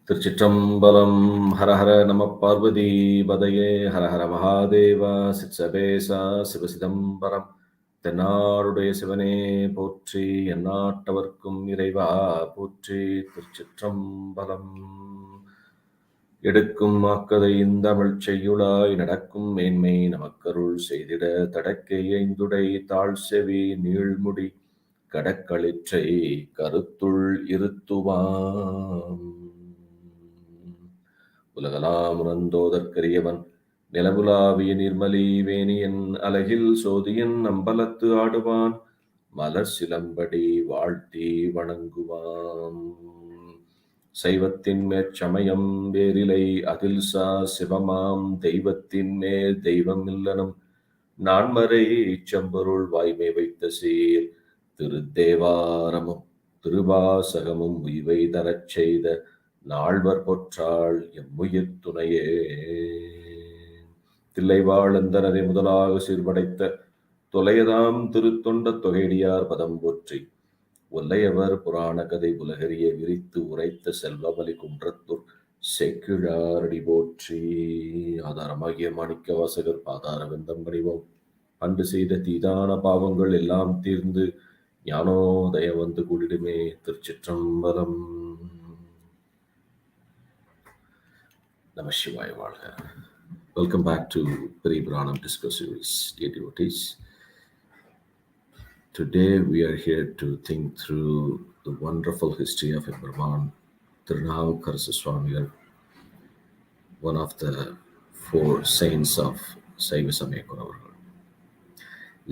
Thiruchitrambalam, Hara Hara Nama Parvati Badaye, Hara Hara Mahadeva, Sitsabesa, Sivasidambaram, Tenarude Sivane, Potri, Yanatavarkum Ireva, Potri, Thiruchitrambalam. எடுக்கும் மாக்கதை இந்தமிழ் செய்யுளாய் நடக்கும் மேன்மை நமக்கருள் செய்திட தடக்கை ஐந்துடை தாழ் செவி நீள்முடி கடக்களிற்றை கருத்துள் இருத்துவாம். உலகலாம் உணர்ந்தோதற்கரியவன் நிலவுலாவிய நிர்மலி வேணியன் அலகில் சோதியன் அம்பலத்து ஆடுவான் மலர் சிலம்படி வாழ்த்தி வணங்குவான். சைவத்தின் மேற்சமயம் வேறிலை அதில் சிவமாம் தெய்வத்தின் மேல் தெய்வம் இல்லனும் நான்மறை செம்பொருள் வாய்மை வைத்த சீர் திருத்தேவாரமும் திருவாசகமும் உய்வை தரச் செய்த நால்வர் பொற்றாள் எம்முயிர் துணையே. தில்லைவாழந்தனரை முதலாக சீர்படைத்த தொலையதாம் திருத்தொண்ட தொகையடியார் பதம் போற்றி ஒல்லையவர் புராண கதை உலகறிய விரித்து உரைத்த செல்வமலி குன்றத்தூர் செக்கிழாரடி போற்றி. ஆதாரமாகிய மாணிக்க வாசகர் பாதார வெந்தம் பணிவோம். அன்று செய்த தீதான பாவங்கள் எல்லாம் தீர்ந்து ஞானோதயம் வந்து கூடிடுமே. திருச்சிற்றம்பலம். நம சிவாய வாழ்க. Welcome back to Periyapuranam Discourse series, dear devotees. Today we are here to think through the wonderful history of Emperor Thirunavukkarasu Swamigal, one of the four saints of Siva Samayakura.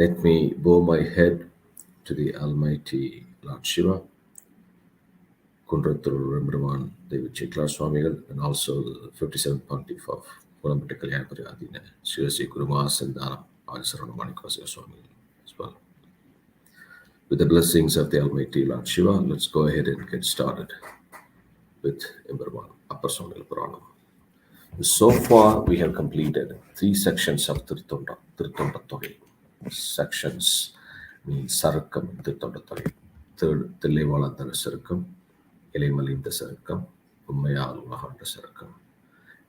Let me bow my head to the Almighty Lord Shiva, Thiruchitrambalam, Thiruchitrambalam Swamigal, and also the 57th Pontiff of Puranam Kalyanapuriyadina, Sri Gurumas and Dharam, Agisarana Manikasya Swamigal as well. With the blessings of the Almighty Lord Shiva, let's go ahead and get started with Emperor Upper Swamigal Puranam. So far, we have completed 3 sections of Thirutonda Togai. Sections mean Sarakam Thirutonda Togai. Third, Thiruvalandana Sarakam, Elaimalinda Sarakam, Ummayal Ulahanda Sarakam.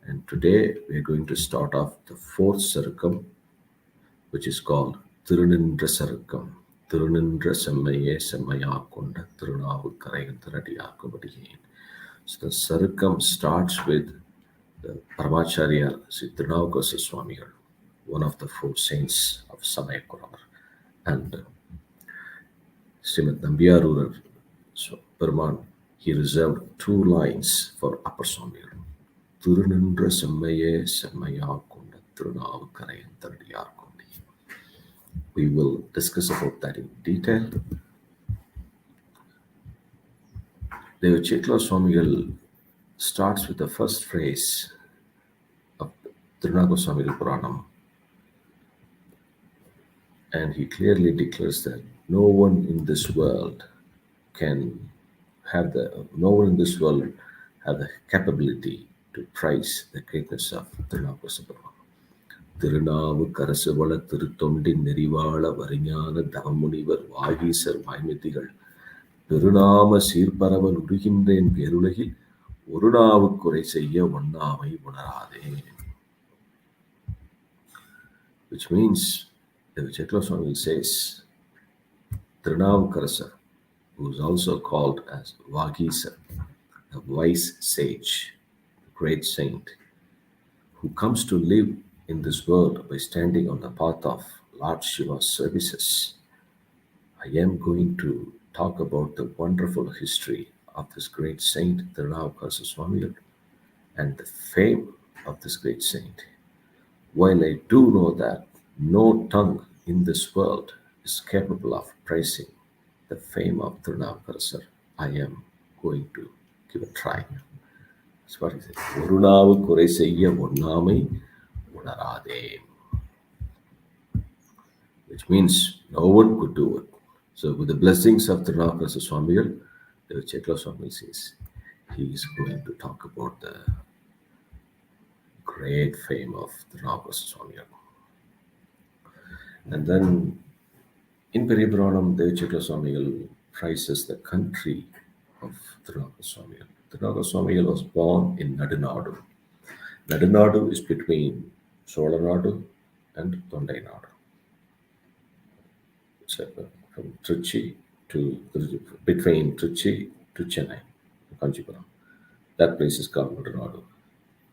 And today, we are going to start off the 4th Sarakam, which is called Thirunindra Sarakam. Thirunindra Semmaye Semmaya Konda Thirunavukkarasu. So the Sarakam starts with the Paramacharya Sri Thirunavukkarasu Swamigal, one of the 4 saints of Samayakura, and Srimad Nambiyarur Peruman. He reserved 2 lines for Upper Swamigal. Thirunindra Semmaye Semmaya Konda Thirunavukkarasu. We will discuss about that in detail. Thiruchitrambalam Swamigal starts with the first phrase of Thirunavukkarasu Swamigal Puranam, and he clearly declares that no one in this world have the capability to price the greatness of Thirunavukkarasu Puranam. Thirunavukkarasu vala திருத்தொண்டின் நெறிவாள வரிஞான தவமுனிவர் Vagisar வாய்மதிகள் பெருநாம சீர்பரவல் உருகின்றேன் பேருலகில் ஒரு நாவுக்குறை செய்ய ஒண்ணாமை உணராதே. Which means, the Thiruchitrambalam says, Thirunavukkarasu, who is also called as Vagisa, the wise sage, the great saint, who comes to live in this world by standing on the path of Lord Shiva's services. I am going to talk about the wonderful history of this great saint, Thirunavukkarasu Swamigal, and the fame of this great saint. While I do know that no tongue in this world is capable of praising the fame of Thirunavukkarasu, I am going to give a try. That's what he says. Orunavukkurai seyya onnamai unarade. Which means no one could do it. So with the blessings of Thirunavukkarasu Swamigal, the Thiruchitrambalam Swamigal says he is going to talk about the great fame of Thirunavukkarasu Swamigal. And then in Periyapuranam, the Thiruchitrambalam Swamigal praises the country of Thirunavukkarasu Swamigal. Thirunavukkarasu was born in Nayanadu. Nayanadu is between Solanadu and Tondainadu. So from Trichy to between Trichy to Chennai, Kanchipuram. That place is called Nayanadu.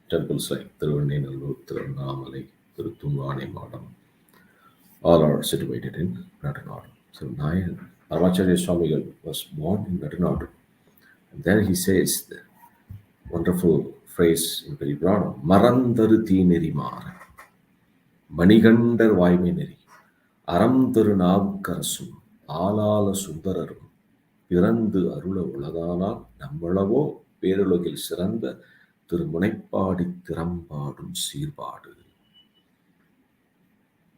Temples like Thiruvanenallur, Thiruvannamalai, Thiruthunganemadam, all are situated in Nayanadu. So Nayan, Paramacharya Swamigal was born in Nayanadu. And then he says the wonderful phrase in Periyapuranam, Marandaru Thirunavukkarasu, Manigandar Vaimineri, Aram Thirunavukkarasu, Alala Sundararum, பிறந்து அருள உலகானால் நம்மளவோ பேருலகில் சிறந்த Thirumunaipadi திறம்பாடும் சீர்பாடு.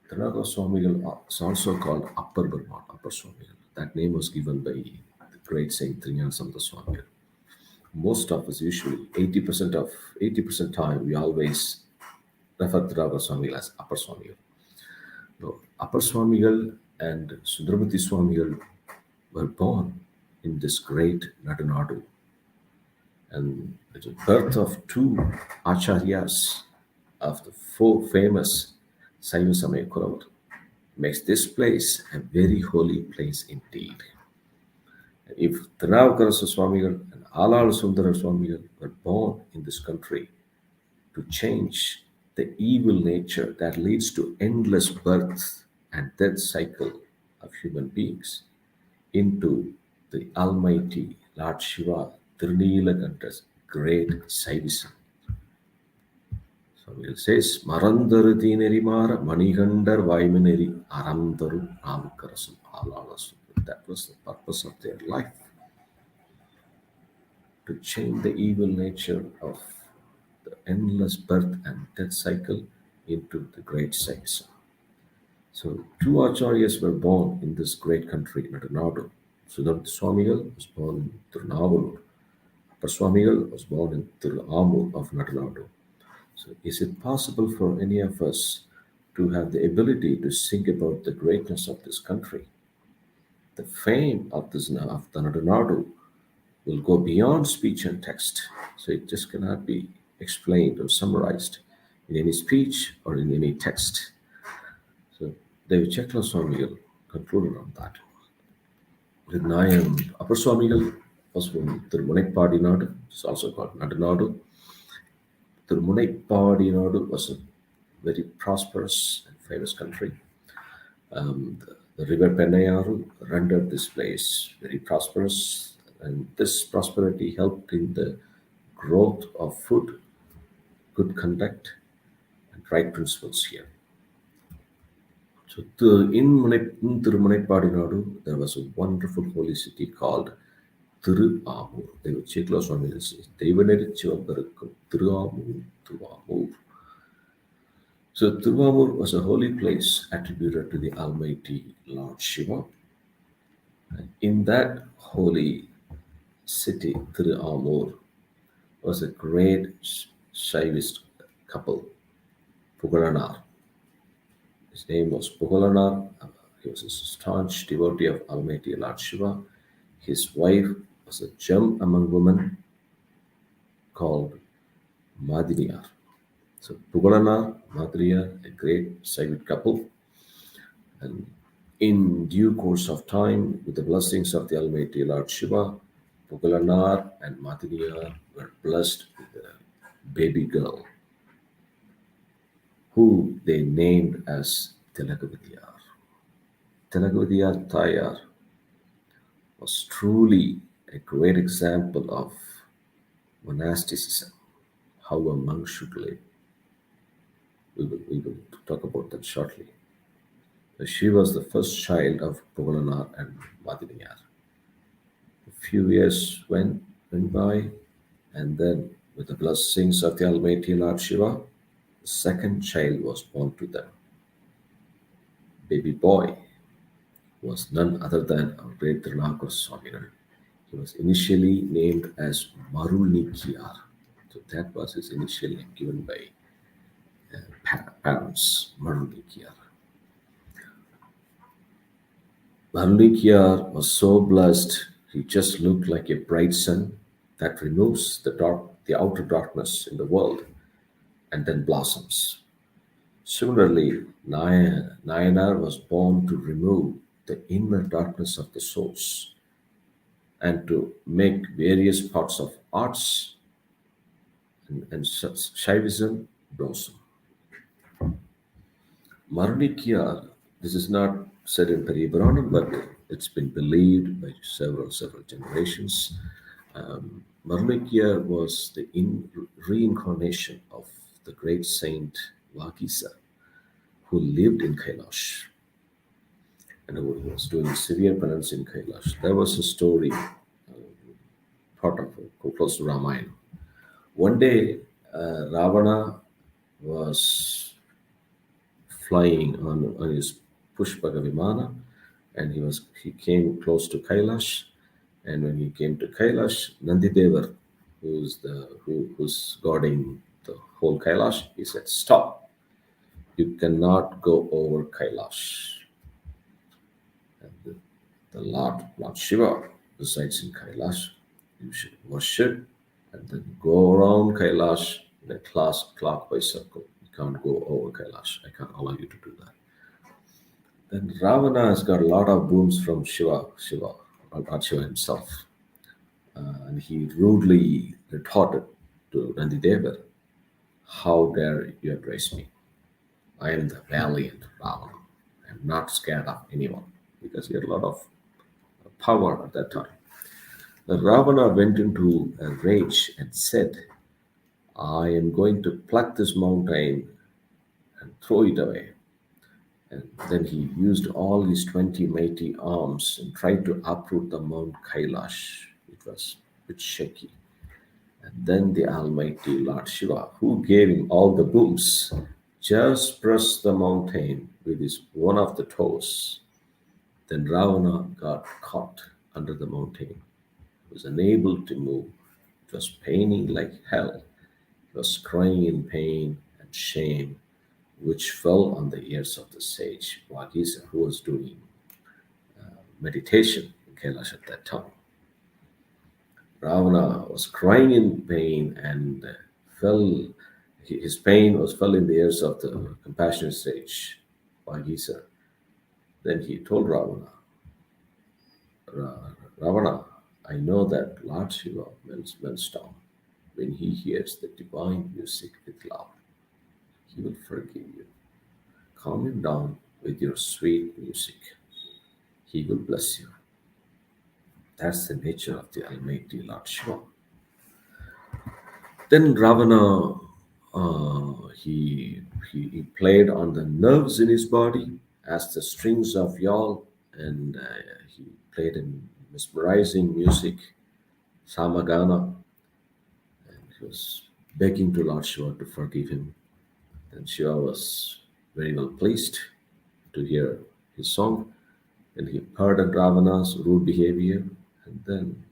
Thirunavukkara Swamigal is also called Upper Burman, Upper Swamigal. That name was given by the great Saint Thirunavukkarasu Swamigal. Most of us, usually 80% time, we always refer to Thirunavukkara Swamigal as Upper Swamigal. No, Upper Swamigal and Sundaramurti Swamigal were born in this great Nayanadu. And the birth of two acharyas of the four famous Saiva Samaya Kuravas makes this place a very holy place indeed. If Thirunavukkarasu Swamigal and Alala Sundara Swamigal were born in this country to change the evil nature that leads to endless birth and death cycle of human beings into the Almighty Lord Shiva, Thiruneelakanta's great Saivism. So it says, Marandaru Thirunavukkarasu, Manigandar Vaimineri, Aramdaru Navukkarasu, Alalasu. That was the purpose of their life, to change the evil nature of the endless birth and death cycle into the great Saivism. So two acharyas were born in this great country, Nayanadu. Sundaramurti Swamigal was born in Thirunavukkarasu. Upper Swamigal was born in Thiruamur of Nayanadu. So is it possible for any of us to have the ability to sing about the greatness of this country? The fame of this of the Nayanadu will go beyond speech and text. So it just cannot be explained or summarized in any speech or in any text. So Thiruchitrambalam Swamigal concluded on that. With Nayan, Upper Swamigal was from Thirumunaipadinadu, it's also called Nayanadu. Thirumunaipadinadu was a very prosperous and famous country. The river Pennayaru rendered this place very prosperous, and this prosperity helped in the growth of food, good conduct, and right principles here. So in Thirumunaipadinadu, there was a wonderful holy city called Thiruamur. Thiruchitrambalam Swami says, Devanerichivamparakkum, Thiruamur. So Thiruamur was a holy place attributed to the Almighty Lord Shiva. And in that holy city, Thiruamur, was a great Shaivist couple, Pugalanar. His name was Pugalanar. He was a staunch devotee of Almighty Lord Shiva. His wife was a gem among women called Madiniyar. So Pugalanar, Madiniyar, a great Saivit couple. And in due course of time, with the blessings of the Almighty Lord Shiva, Pugalanar and Madiniyar were blessed with a baby girl, who they named as Tilakavadiyar. Tilakavadiyar Tayar was truly a great example of monasticism, how a monk should live. We will talk about that shortly. So she was the first child of Pugalanar and Madiniyar. A few years went by, and then with the blessings of the Almighty Lord Shiva, the second child was born to them. Baby boy was none other than our great Thirunavukkarasu Swamigal. He was initially named as Marulnikiyar. So that was his initial name given by parents, Marulnikiyar. Marulnikiyar was so blessed, he just looked like a bright sun. that removes the outer darkness in the world and then blossoms. Similarly, Nayanar was born to remove the inner darkness of the souls and to make various parts of arts and Shaivism blossom. Marunikia, this is not said in Periyapuranam, but it's been believed by several generations. Marunikia was the reincarnation of the great saint Vakisa, who lived in Kailash and who was doing severe penance in Kailash. There was a story, part of close to Ramayana. One day, Ravana was flying on his Pushpaga Vimana, and he came close to Kailash. And when he came to Kailash, Nandidevar, who's guarding the whole Kailash, he said, "Stop! You cannot go over Kailash." And the Lord Shiva resides in Kailash. You should worship and then go around Kailash in a clockwise circle. You can't go over Kailash. I can't allow you to do that. Then Ravana has got a lot of boons from Shiva, Lord Shiva himself. And he rudely retorted to Nandideva, "How dare you address me? I am the valiant Ravana. I am not scared of anyone," because he had a lot of power at that time. The Ravana went into a rage and said, "I am going to pluck this mountain and throw it away." And then he used all his 20 mighty arms and tried to uproot the Mount Kailash. It was a bit shaky. And then the Almighty Lord Shiva, who gave him all the booms, just pressed the mountain with one of the toes. Then Ravana got caught under the mountain. He was unable to move. It was paining like hell. He was crying in pain and shame, which fell on the ears of the sage Vagisa, who was doing meditation in Kailash at that time. Ravana was crying in pain and his pain fell in the ears of the compassionate sage Vagisa. Then he told Ravana, "Ravana, I know that Lord Shiva melts down when he hears the divine music with love. He will forgive you. Calm him down with your sweet music. He will bless you." That's the nature of the Almighty Lord Shiva. Then Ravana, he played on the nerves in his body as the strings of yawl, and he played in mesmerizing music, samagana, and he was begging to Lord Shiva to forgive him. And Shiva was very well pleased to hear his song, and he pardoned Ravana's rude behavior. And then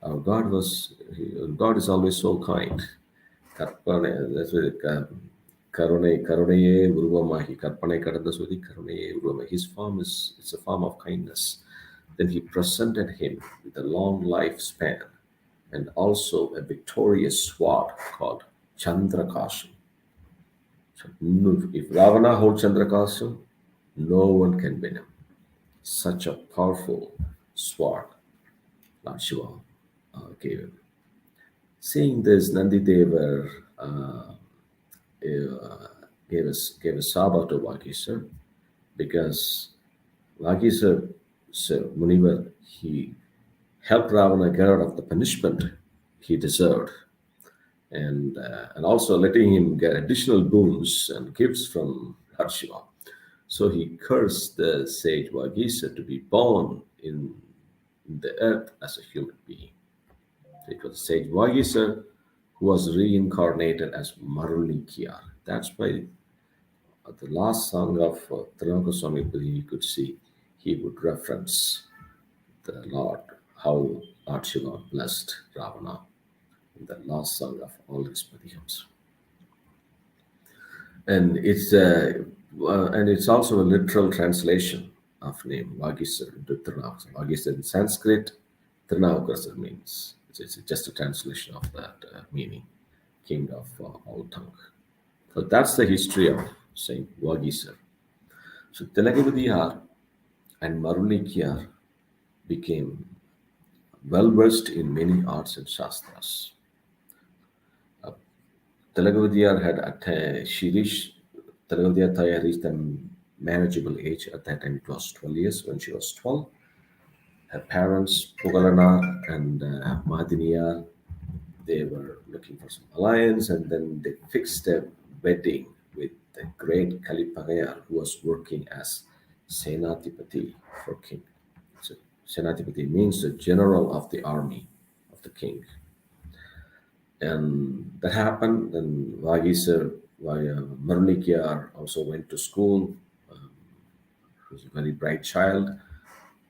our God is always so kind. That's what Karunaye Urvamahi, Karpanai Kadandaswadi Karunaye Urvamahi. His form it's a form of kindness. Then he presented him with a long lifespan and also a victorious sword called Chandrakasam. So if Ravana holds Chandrakasam, no one can win him. Such a powerful sword Lord Shiva gave him. Seeing this, Nandideva gave a sabha to Vagisa, because Vagisa, Munivar, he helped Ravana get out of the punishment he deserved, and also letting him get additional boons and gifts from Lord Shiva. So he cursed the sage Vagisa to be born in the earth as a human being. It was sage Vagisa who was reincarnated as Marunikya. That's why the last song of Thirunavukkarasu, you could see he would reference the Lord, how Lord Shiva blessed Ravana in the last song of all his padiyams. And it's also a literal translation of name Vagisa into Thirunavukkarasu. Vagisa in Sanskrit, Thirunavukkarasu means It's just a translation of that meaning, king of all tongue. So that's the history of Saint Vagisar. So Telagavadiyar and Marulikiyar became well versed in many arts and shastras. Telagavadiyar had attained, she reached, Telagavadiyar Thaya reached a manageable age. At that time it was 12 years. When she was 12, her parents, Pugalanar and Madiniyar, they were looking for some alliance, and then they fixed a wedding with the great Kalipagayar, who was working as Senatipati for king. So Senatipati means the general of the army of the king. And that happened. Then Vagisar, Marulikyar also went to school. He was a very bright child.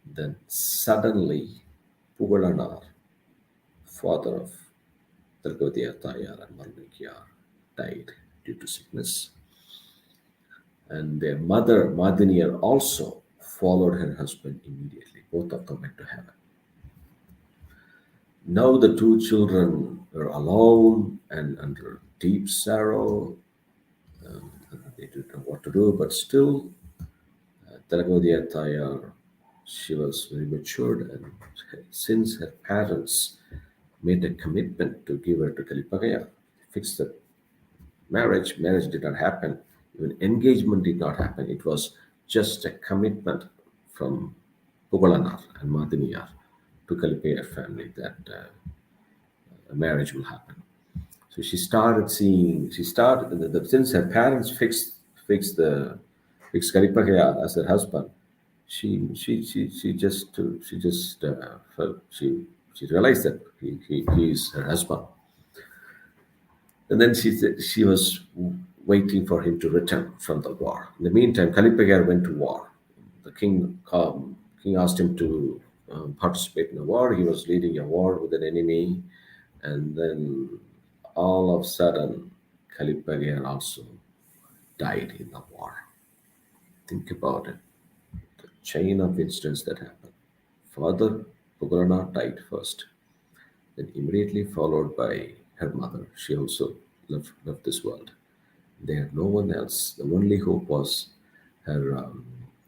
Then suddenly, Pugalanar, father of Dargavadiya Tayar and Marulikyar, died due to sickness. And their mother, Madiniyar, also followed her husband immediately. Both of them went to heaven. Now the two children were alone and under deep sorrow. They didn't know what to do, but still, Dargavadiya Tayar, she was very matured, and since her parents made a commitment to give her to Kalipagaya, fixed the marriage did not happen. Even engagement did not happen. It was just a commitment from Pugalanar and Madiniyar to Kalipayar family that a marriage will happen. So she started seeing. She started since her parents fixed Kalipagaya as her husband. She just felt she realized that he is her husband. And then she was waiting for him to return from the war. In the meantime, Kalipagar went to war. The king asked him to participate in a war. He was leading a war with an enemy, and then all of a sudden, Kalipagar also died in the war. Think about it. The chain of incidents that happened. Father Pugurana died first, then immediately followed by her mother. She also left this world. They had no one else. The only hope was her,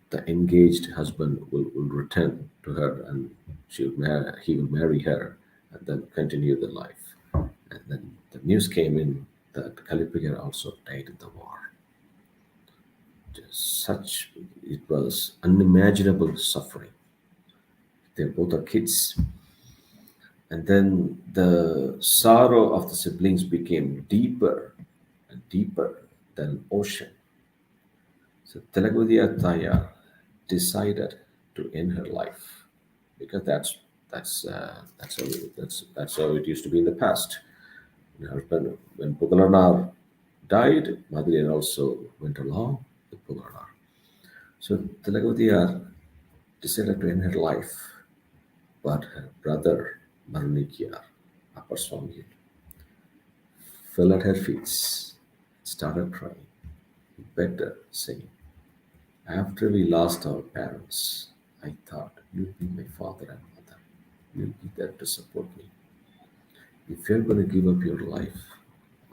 the engaged husband will return to her, and he will marry her, and then continue the life. And then the news came in that Kalipagar also died in the war. Such it was unimaginable suffering. They both are kids. And then the sorrow of the siblings became deeper and deeper than an ocean. So Telagudya Taya decided to end her life because that's how it used to be in the past. Her husband, when Pugalanar died, Madhuryan also went along with Pugalanar. So Telagudya decided to end her life, but her brother Marulikyar, Upper Swami, fell at her feet, started crying, begged her, saying, "After we lost our parents, I thought you'd be my father and mother. You'll be there to support me. If you're going to give up your life,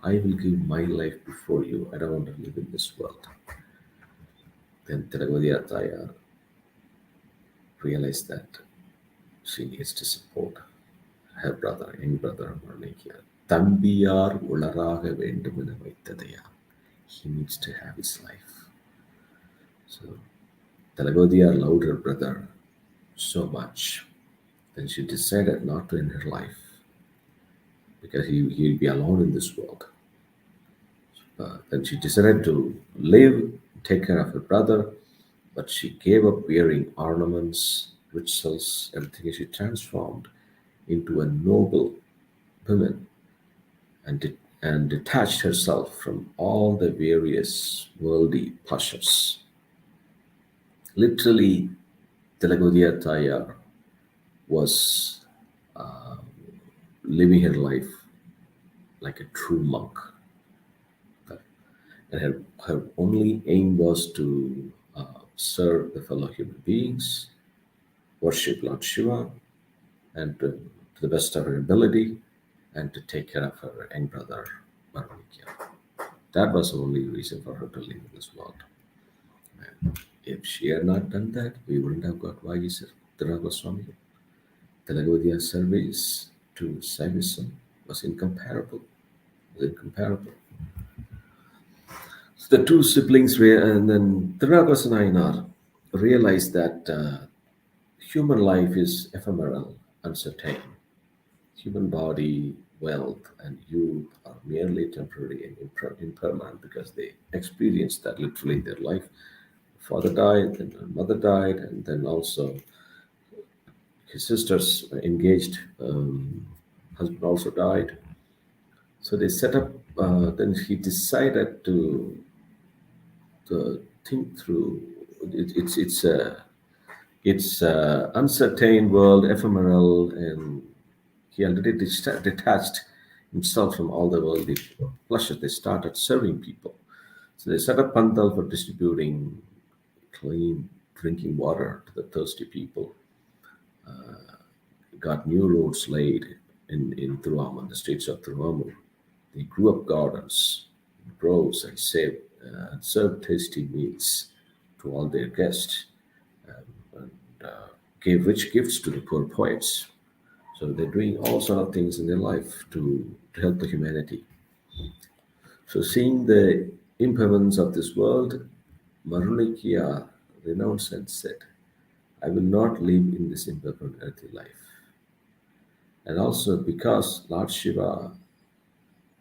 I will give my life before you. I don't want to live in this world." Then Telagudya Taya realized that she needs to support her brother, young brother Marulikyar. Thambiyar ularaga vendumenu வைத்ததையா. He needs to have his life. So Telagudya loved her brother so much. Then she decided not to end her life because he'll be alone in this world. Then she decided to live, take care of her brother, but she gave up wearing ornaments, rituals, everything. She transformed into a noble woman and detached herself from all the various worldly pleasures. Literally, Telagudya Taya was living her life like a true monk. And her only aim was to serve the fellow human beings, worship Lord Shiva, and to to the best of her ability and to take care of her young brother, Marunikya. That was the only reason for her to leave this world. And if she had not done that, we wouldn't have got Vagisar Thirunavukkarasu. The Lagavadiya service to Saivism was incomparable. So the two siblings were, and then Thirunavukkarasu and Nayanar realized that human life is ephemeral, uncertain. Human body, wealth, and youth are merely temporary and impermanent because they experienced that literally in their life. Father died, then mother died, and then also his sister's engaged husband also died. So they set up. Then he decided to think through. It's a uncertain world, ephemeral, and he already detached himself from all the worldly pleasures. They started serving people. So they set up pandal for distributing clean drinking water to the thirsty people. Got new roads laid in Thiruvammur, the streets of Thiruvammur. They grew up gardens, groves, and served tasty meals to all their guests, and gave rich gifts to the poor poets. So they're doing all sort of things in their life to help the humanity. So seeing the impermanence of this world, Marunikya renounced and said, I will not live in this impermanent earthly life. And also because Lord Shiva,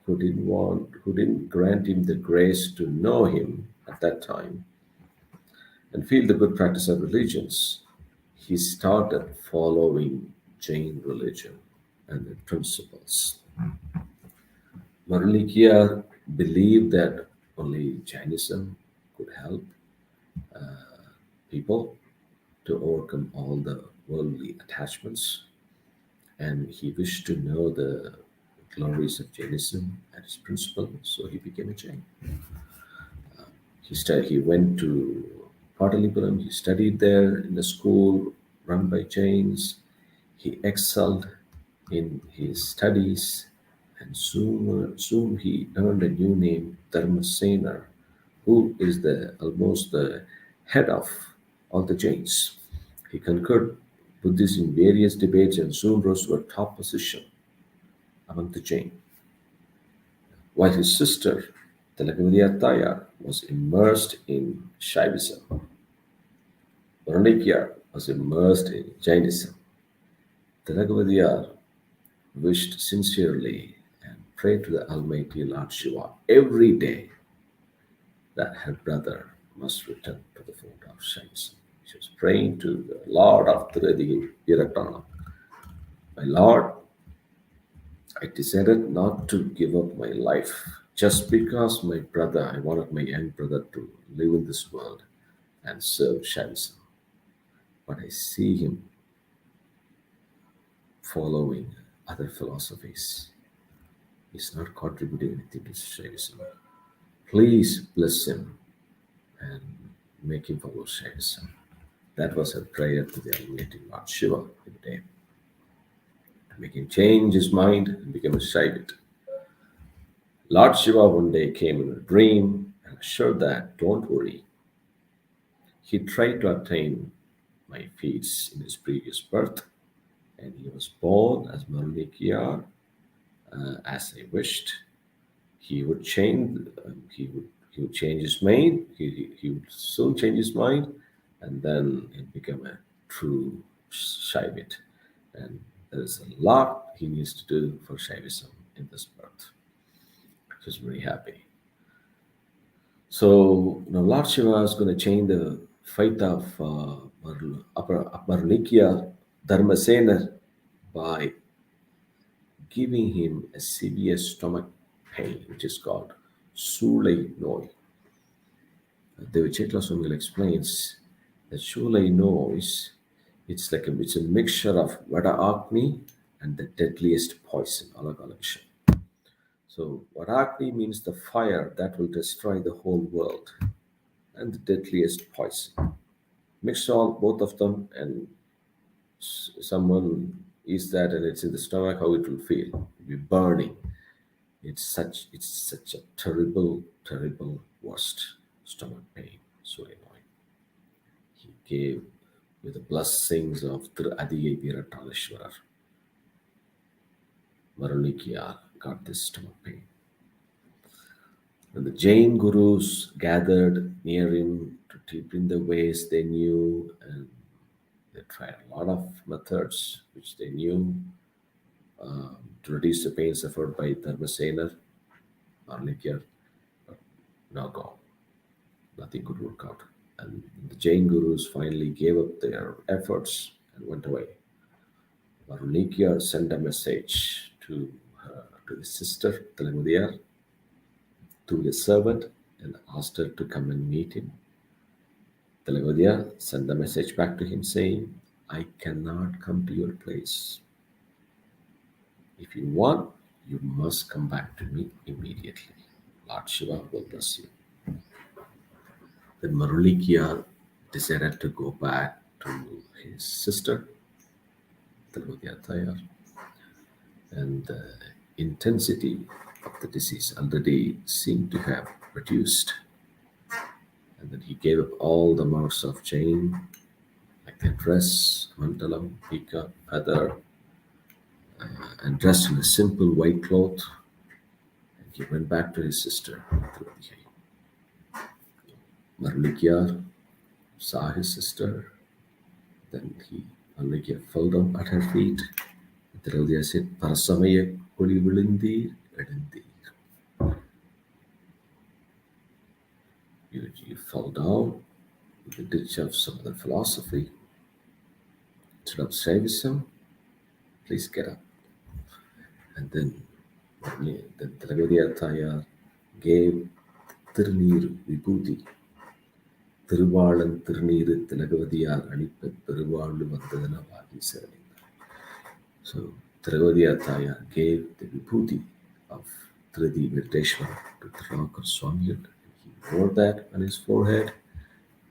who didn't grant him the grace to know him at that time and feel the good practice of religions, he started following Jain religion and the principles. Marunikya believed that only Jainism could help people to overcome all the worldly attachments, and he wished to know the glories of Jainism and its principle, so he became a Jain. He went to Patalipuram, he studied there in a school run by Jains. He excelled in his studies, and soon he earned a new name, Dharmasena, who is almost the head of all the Jains. He conquered Buddhists in various debates and soon rose to a top position among the Jain. While his sister, Talakavadiyataya, was immersed in Shaivism, Marunikya was immersed in Jainism. Talakavadiya wished sincerely and prayed to the Almighty Lord Shiva every day that her brother must return to the fold of Shaivism. She was praying to the Lord of Thiruchitrambalam. My Lord, I decided not to give up my life just because I wanted my young brother to live in this world and serve Shaivism. But I see him following other philosophies. He's not contributing anything to Shaivism. Please bless him and make him follow Shaivism. That was her prayer to the Almighty Lord Shiva every day, to make him change his mind and become a Shaivite. Lord Shiva one day came in a dream and assured that, don't worry. He tried to attain my feats in his previous birth, and he was born as Marunikya, as I wished. He would change. He would change his mind. He would soon change his mind, and then he'd become a true Shaivite. And there is a lot he needs to do for Shaivism in this birth. He was very happy. So now Lord Shiva is going to change the fate of Marunikya Dharmasena by giving him a severe stomach pain, which is called Sulai Noi. Devachetla explains that Sulai Nois, it's a mixture of Vada Agni and the deadliest poison, Alagalaksha. So Vada Agni means the fire that will destroy the whole world, and the deadliest poison. Mix both of them, and someone is that, and it's in the stomach, how it will feel. It'll be burning. It's such a terrible, terrible, worst stomach pain. So annoying. He gave with the blessings of Thirunavukkarasu. Marulikiyar got this stomach pain. And the Jain gurus gathered near him to teach him the ways they knew, and they tried a lot of methods which they knew to reduce the pain suffered by Dharmasena, Marulikiyar, but now gone. Nothing could work out. And the Jain gurus finally gave up their efforts and went away. Marulikiyar sent a message to his sister, Thirunavukkarasu, to his servant, and asked her to come and meet him. Thirunavukkarasu sent the message back to him saying, I cannot come to your place. If you want, you must come back to me immediately. Lord Shiva will bless you. Then Marulikiyar decided to go back to his sister, Thirunavukkarasu, and the intensity of the disease already seemed to have reduced. And then he gave up all the marks of Jain, like their dress, mandalam, pika, feather, and dressed in a simple white cloth. And he went back to his sister. Marulikiyar saw his sister. Then Marulikiyar fell down at her feet. Thirunavukkarasu said, Parasamaya kuli vilindir edindir. You fell down in the ditch of some other philosophy. Instead of Shaivism, please get up. And then Thirunavukkarasu gave Tirunir Vibhuti. Thiruvalan Tirunir Thirunavukkarasu Anippa Thiruvalu Vandadana Vagi Saranina. So Thirunavukkarasu gave the Vibhuti of Tridi Venkateshwara to Thirunavukkarasu. He wore that on his forehead,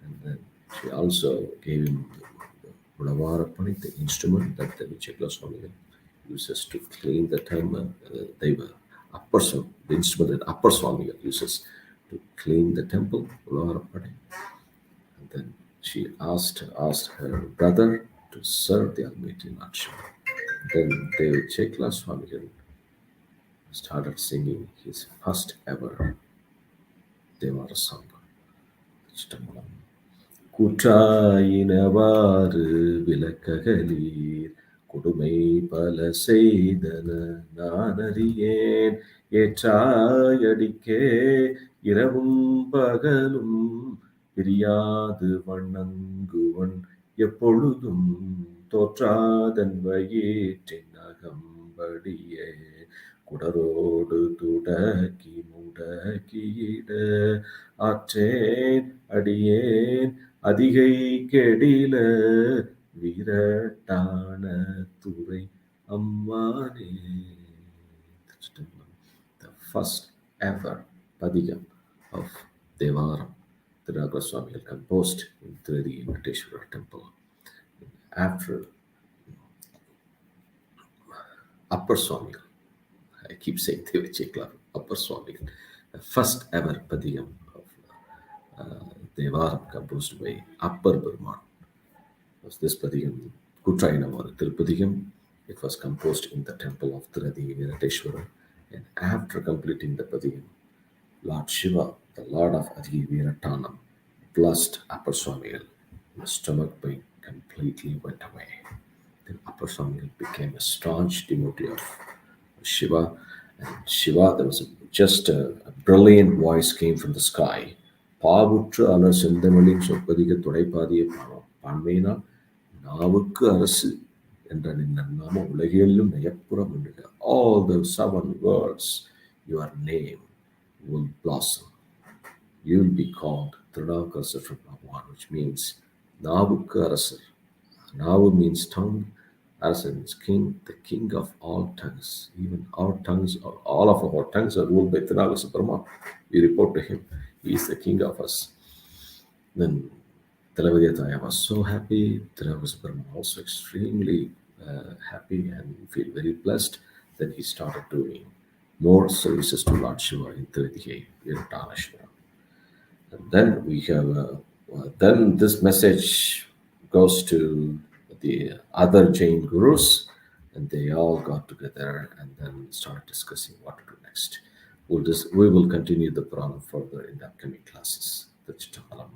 and then she also gave him the Udavarapani, the instrument that the Vichakla uses to clean the temple. The instrument that Upper Swami uses to clean the temple, Udavarapani. And then she asked her brother to serve the Almighty Lord Shiva. Then the Vichakla Swami started singing his first ever Devara song. கூற்றாயினவாறு விளக்ககலீர் கொடுமை பல செய்தன நானறியேன் ஏற்றாயடிக்கே இரவும் பகலும் பிரியாது வண்ணங்குவன் எப்பொழுதும் தோற்றாதன் வயிற்றின் அகம்படியே குடரோடு துடக்கி முடக்கியிட ஆற்றேன் அடியேன் அதிகை கெடில விரட்டான துறை அம்மானே. The first ever padigam of Devaram, Thirunavukkarasu composed in Tridi Venkateshwara temple. After Upper Swami, I keep saying Thiruchitrambalam, Upper Swami, the first ever padigam of Devaram composed by Upper Burman was this padigam, Kutrainamara Tirupadigam. It was composed in the temple of Tridi Venkateshwara, and after completing the padigam, Lord Shiva, the Lord of Adi Viratanam, blessed Upper Swami. The stomach pain completely went away. Then Upper Swami became a staunch devotee of Shiva. And Shiva, there was just a brilliant voice came from the sky. Pavutru ala sendamalin soppadiga tudaipadiye panmena navukku arasu endra ninna nama ulagellum nayappuram ennuga. All the 7 words, your name will blossom. You will be called Thirunavukkarasu from Bhagavan, which means Navukkarasu. Navu means tongue. Arasu means king, the king of all tongues. Even our tongues, or all of our tongues are ruled by Thirunavukkarasu Brahma. We report to him. He is the king of us. Then Thirunavukkarasu was so happy. Thirunavukkarasu Brahma also extremely happy and feel very blessed. Then he started doing more services to Lord Shiva in Tirudhiyai, in Tanashvara. And then we have, then this message goes to the other Jain gurus, and they all got together and then started discussing what to do next. We will continue the Puranam further in the upcoming classes. Thiruchitrambalam.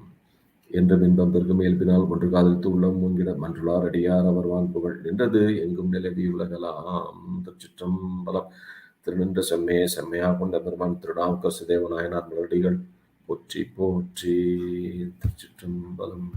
என்றும் இன்பம் பெருகும் இயல்பினால் ஒன்று காதலித்து உள்ளம் முன்கிட மன்றுளார் அடியார் அவர் வான்புகழ் நின்றது எங்கும் நிலவி உலகலாம் திருச்சிற்றம்பலம். திருநின்ற செம்மையை செம்மையாக கொண்ட பெருமான் திருநாவுக்கரசு தேவ நாயனார் மலரடிகள் போற்றி போற்றி. திருச்சிற்றம்பலம்.